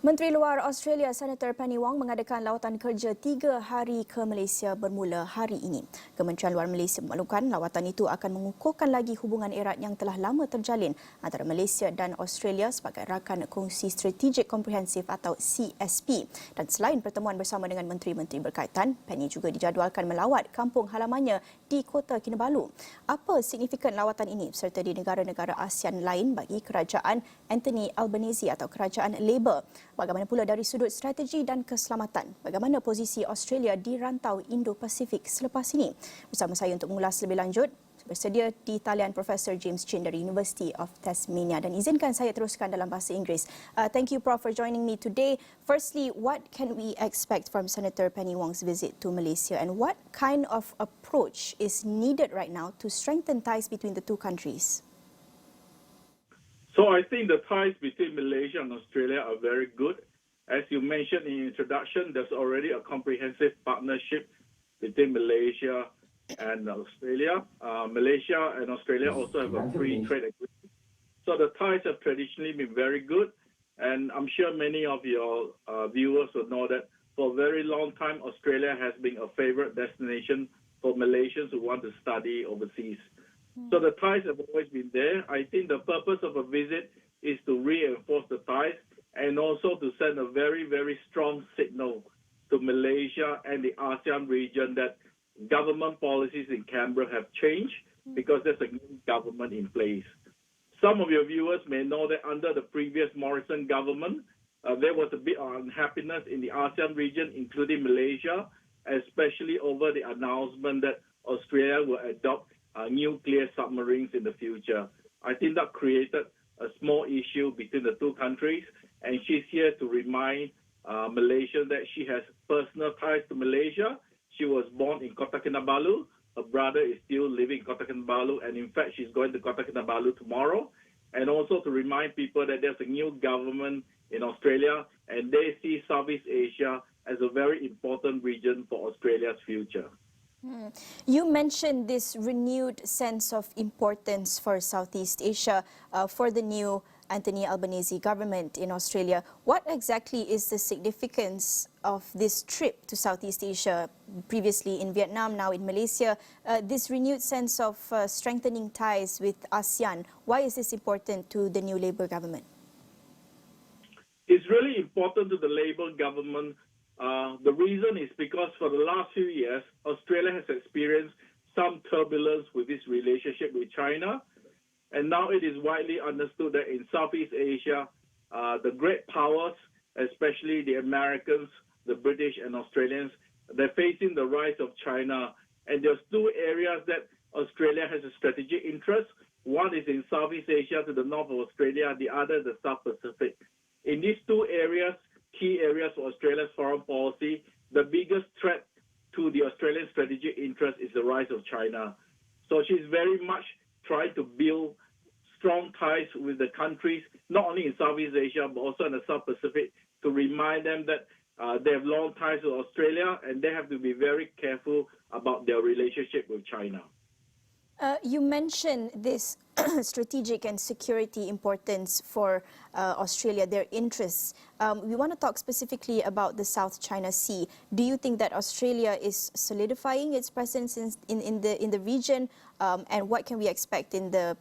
Menteri Luar Australia Senator Penny Wong mengadakan lawatan kerja 3 hari ke Malaysia bermula hari ini. Kementerian Luar Malaysia memaklumkan lawatan itu akan mengukuhkan lagi hubungan erat yang telah lama terjalin antara Malaysia dan Australia sebagai rakan Kongsi Strategik Komprehensif atau CSP. Dan selain pertemuan bersama dengan menteri-menteri berkaitan, Penny juga dijadualkan melawat kampung halamannya di Kota Kinabalu. Apa signifikan lawatan ini serta di negara-negara ASEAN lain bagi kerajaan Anthony Albanese atau kerajaan Labor? Bagaimana pula dari sudut strategi dan keselamatan? Bagaimana posisi Australia di rantau Indo-Pasifik selepas ini? Bersama saya untuk mengulas lebih lanjut, bersedia di talian Profesor James Chin dari University of Tasmania. Dan izinkan saya teruskan dalam bahasa Inggeris. Thank you, Prof, for joining me today. Firstly, what can we expect from Senator Penny Wong's visit to Malaysia, and what kind of approach is needed right now to strengthen ties between the two countries? So I think the ties between Malaysia and Australia are very good. As you mentioned in introduction, there's already a comprehensive partnership between Malaysia and Australia. Malaysia and Australia also have a free trade agreement. So the ties have traditionally been very good. And I'm sure many of your viewers will know that for a very long time, Australia has been a favorite destination for Malaysians who want to study overseas. So the ties have always been there. I think the purpose of a visit is to reinforce the ties and also to send a very, very strong signal to Malaysia and the ASEAN region that government policies in Canberra have changed because there's a new government in place. Some of your viewers may know that under the previous Morrison government, there was a bit of unhappiness in the ASEAN region, including Malaysia, especially over the announcement that Australia will adopt nuclear submarines in the future. I think that created a small issue between the two countries, and she's here to remind Malaysia that she has personal ties to Malaysia. She was born in Kota Kinabalu. Her brother is still living in Kota Kinabalu, and in fact, she's going to Kota Kinabalu tomorrow. And also to remind people that there's a new government in Australia, and they see Southeast Asia as a very important region for Australia's future. You mentioned this renewed sense of importance for Southeast Asia for the new Anthony Albanese government in Australia. What exactly is the significance of this trip to Southeast Asia, previously in Vietnam, now in Malaysia? This renewed sense of strengthening ties with ASEAN, why is this important to the new Labor government? It's really important to the Labor government. The reason is because for the last few years, Australia has experienced some turbulence with its relationship with China. And now it is widely understood that in Southeast Asia, the great powers, especially the Americans, the British and Australians, they're facing the rise of China. And there's two areas that Australia has a strategic interest. One is in Southeast Asia to the north of Australia, the other the South Pacific. In these two areas, key areas for Australia's foreign policy, the biggest threat to the Australian strategic interest is the rise of China. So she's very much trying to build strong ties with the countries, not only in Southeast Asia, but also in the South Pacific, to remind them that they have long ties with Australia and they have to be very careful about their relationship with China. You mentioned this strategic and security importance for Australia, their interests. We want to talk specifically about the South China Sea. Do you think that Australia is solidifying its presence in the region, and what can we expect in the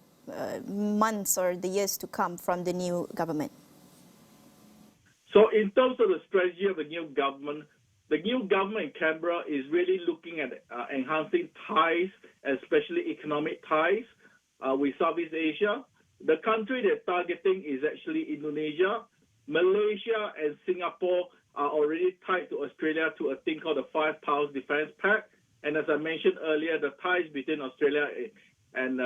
months or the years to come from the new government? So in terms of the strategy of the new government in Canberra is really looking at enhancing ties, especially economic ties, with Southeast Asia. The country they're targeting is actually Indonesia. Malaysia and Singapore are already tied to Australia to a thing called the Five Powers Defence Pact. And as I mentioned earlier, the ties between Australia and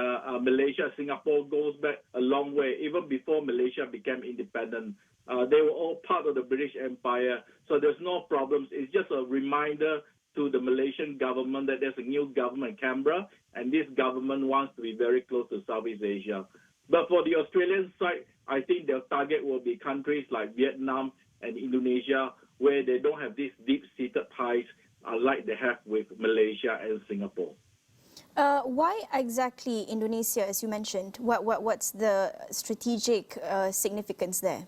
Malaysia, Singapore goes back a long way, even before Malaysia became independent. They were all part of the British Empire, so there's no problems. It's just a reminder to the Malaysian government that there's a new government in Canberra, and this government wants to be very close to Southeast Asia. But for the Australian side, I think their target will be countries like Vietnam and Indonesia, where they don't have these deep-seated ties like they have with Malaysia and Singapore. Why exactly Indonesia, as you mentioned? What's the strategic significance there?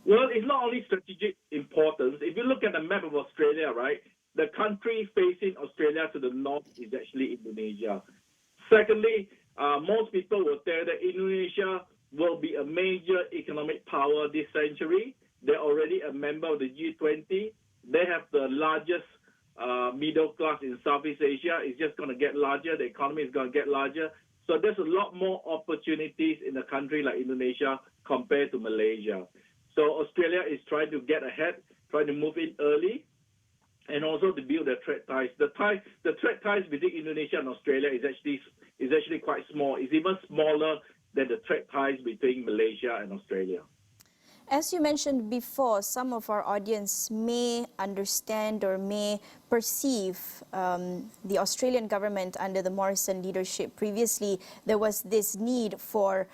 Well, it's not only strategic importance. If you look at the map of Australia, right, the country facing Australia to the north is actually Indonesia. Secondly, most people will tell that Indonesia will be a major economic power this century. They're already a member of the G20. They have the largest middle class in Southeast Asia. It's just going to get larger. The economy is going to get larger. So there's a lot more opportunities in a country like Indonesia compared to Malaysia. So Australia is trying to get ahead, trying to move in early, and also to build the trade ties. The trade ties between Indonesia and Australia is actually quite small. It's even smaller than the trade ties between Malaysia and Australia. As you mentioned before, some of our audience may understand or may perceive the Australian government under the Morrison leadership. Previously, there was this need for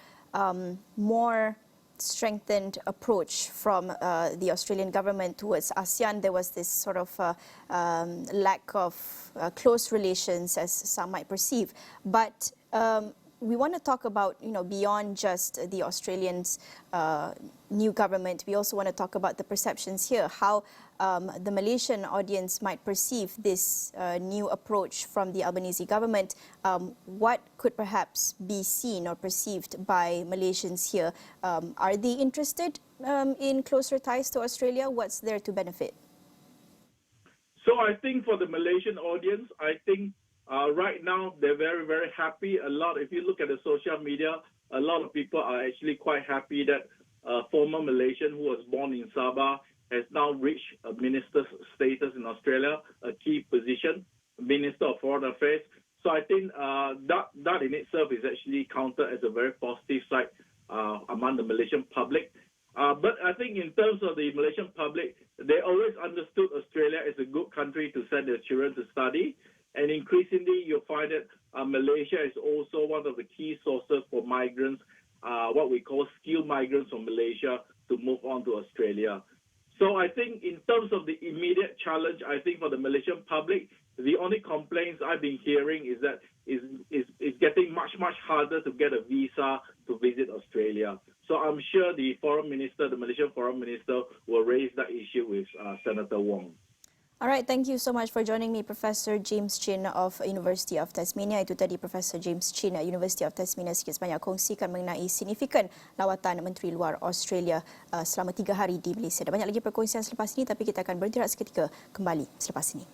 more strengthened approach from the Australian government towards ASEAN. There was this sort of lack of close relations, as some might perceive. But we want to talk about, beyond just the Australians' new government. We also want to talk about the perceptions here, how the Malaysian audience might perceive this new approach from the Albanese government. What could perhaps be seen or perceived by Malaysians here? Are they interested in closer ties to Australia? What's there to benefit? So I think for the Malaysian audience, I think right now they're very, very happy. If you look at the social media, a lot of people are actually quite happy that a former Malaysian who was born in Sabah has now reached a minister's status in Australia, a key position, Minister of Foreign Affairs. So I think that in itself is actually counted as a very positive side among the Malaysian public. But I think in terms of the Malaysian public, they always understood Australia as a good country to send their children to study. And increasingly, you'll find that Malaysia is also one of the key sources for migrants, what we call skilled migrants from Malaysia to move on to Australia. So I think in terms of the immediate challenge, I think for the Malaysian public, the only complaints I've been hearing is that it's getting much, much harder to get a visa to visit Australia. So I'm sure the Malaysian Foreign Minister will raise that issue with Senator Wong. All right, thank you so much for joining me, Profesor James Chin of University of Tasmania. Itu tadi Profesor James Chin, University of Tasmania, sikit sebanyak kongsikan mengenai signifikan lawatan Menteri Luar Australia selama 3 hari di Malaysia. Ada banyak lagi perkongsian selepas ini, tapi kita akan berhenti seketika, kembali selepas ini.